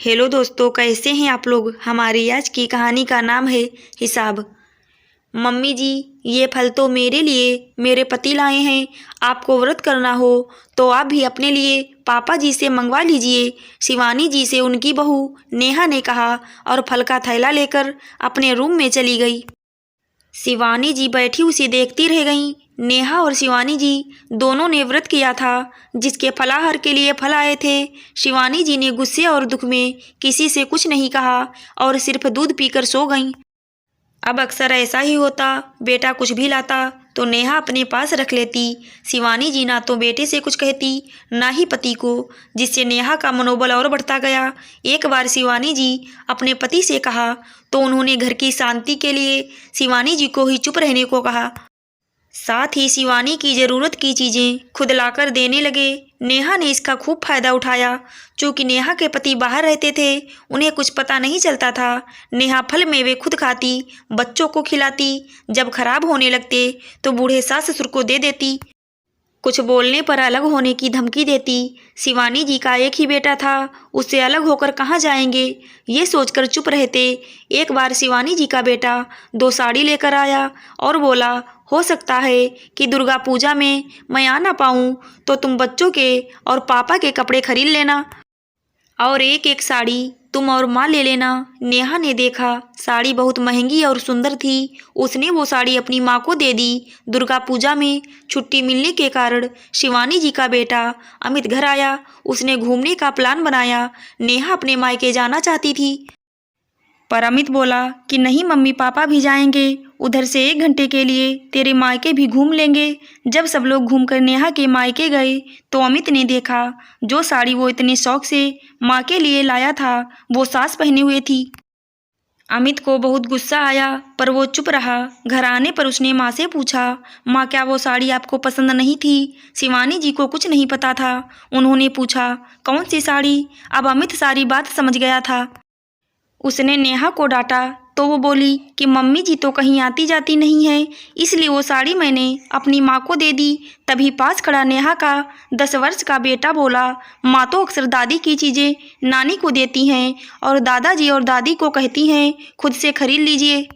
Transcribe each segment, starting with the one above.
Hello दोस्तों, कैसे हैं आप लोग। हमारी आज की कहानी का नाम है हिसाब। मम्मी जी, ये फल तो मेरे लिए मेरे पति लाए हैं। आपको व्रत करना हो तो आप भी अपने लिए पापा जी से मंगवा लीजिए, शिवानी जी से उनकी बहू नेहा ने कहा और फल का थैला लेकर अपने रूम में चली गई। शिवानी जी बैठी उसे देखती रह गईं। नेहा और शिवानी जी दोनों ने व्रत किया था, जिसके फलाहार के लिए फल आए थे। शिवानी जी ने गुस्से और दुख में किसी से कुछ नहीं कहा और सिर्फ दूध पीकर सो गईं। अब अक्सर ऐसा ही होता, बेटा कुछ भी लाता तो नेहा अपने पास रख लेती। शिवानी जी ना तो बेटे से कुछ कहती ना ही पति को, जिससे नेहा का मनोबल और बढ़ता गया। एक बार शिवानी जी अपने पति से कहा तो उन्होंने घर की शांति के लिए शिवानी जी को ही चुप रहने को कहा। साथ ही शिवानी की ज़रूरत की चीज़ें खुद लाकर देने लगे। नेहा ने इसका खूब फायदा उठाया। चूँकि नेहा के पति बाहर रहते थे, उन्हें कुछ पता नहीं चलता था। नेहा फल मेवे खुद खाती, बच्चों को खिलाती, जब खराब होने लगते तो बूढ़े सास ससुर को दे देती, कुछ बोलने पर अलग होने की धमकी देती। शिवानी जी का एक ही बेटा था, उससे अलग होकर कहाँ जाएंगे, ये सोचकर चुप रहते। एक बार शिवानी जी का बेटा 2 साड़ी लेकर आया और बोला, हो सकता है कि दुर्गा पूजा में मैं आ ना पाऊँ, तो तुम बच्चों के और पापा के कपड़े खरीद लेना और एक एक साड़ी तुम और माँ ले लेना। नेहा ने देखा साड़ी बहुत महंगी और सुंदर थी। उसने वो साड़ी अपनी माँ को दे दी। दुर्गा पूजा में छुट्टी मिलने के कारण शिवानी जी का बेटा अमित घर आया। उसने घूमने का प्लान बनाया। नेहा अपने मायके जाना चाहती थी, पर अमित बोला कि नहीं मम्मी, पापा भी जाएंगे, उधर से 1 घंटे के लिए तेरे मायके भी घूम लेंगे। जब सब लोग घूमकर नेहा के मायके गए तो अमित ने देखा जो साड़ी वो इतने शौक से माँ के लिए लाया था वो सास पहने हुए थी। अमित को बहुत गुस्सा आया, पर वो चुप रहा। घर आने पर उसने माँ से पूछा, माँ क्या वो साड़ी आपको पसंद नहीं थी। शिवानी जी को कुछ नहीं पता था। उन्होंने पूछा, कौन सी साड़ी। अब अमित सारी बात समझ गया था। उसने नेहा को डांटा तो वो बोली कि मम्मी जी तो कहीं आती जाती नहीं है, इसलिए वो साड़ी मैंने अपनी माँ को दे दी। तभी पास खड़ा नेहा का 10 वर्ष का बेटा बोला, माँ तो अक्सर दादी की चीज़ें नानी को देती हैं और दादाजी और दादी को कहती हैं खुद से खरीद लीजिए।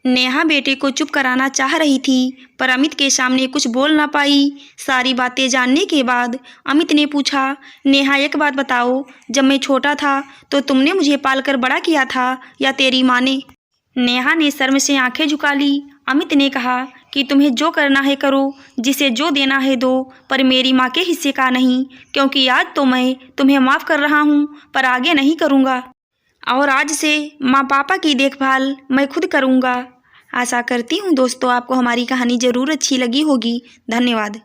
नेहा बेटे को चुप कराना चाह रही थी, पर अमित के सामने कुछ बोल ना पाई। सारी बातें जानने के बाद अमित ने पूछा, नेहा एक बात बताओ, जब मैं छोटा था तो तुमने मुझे पालकर बड़ा किया था या तेरी माँ ने। नेहा ने शर्म से आंखें झुका ली। अमित ने कहा कि तुम्हें जो करना है करो, जिसे जो देना है दो, पर मेरी माँ के हिस्से का नहीं, क्योंकि आज तो मैं तुम्हें माफ़ कर रहा हूँ पर आगे नहीं करूँगा और आज से माँ पापा की देखभाल मैं खुद करूँगा। आशा करती हूँ दोस्तों आपको हमारी कहानी ज़रूर अच्छी लगी होगी। धन्यवाद।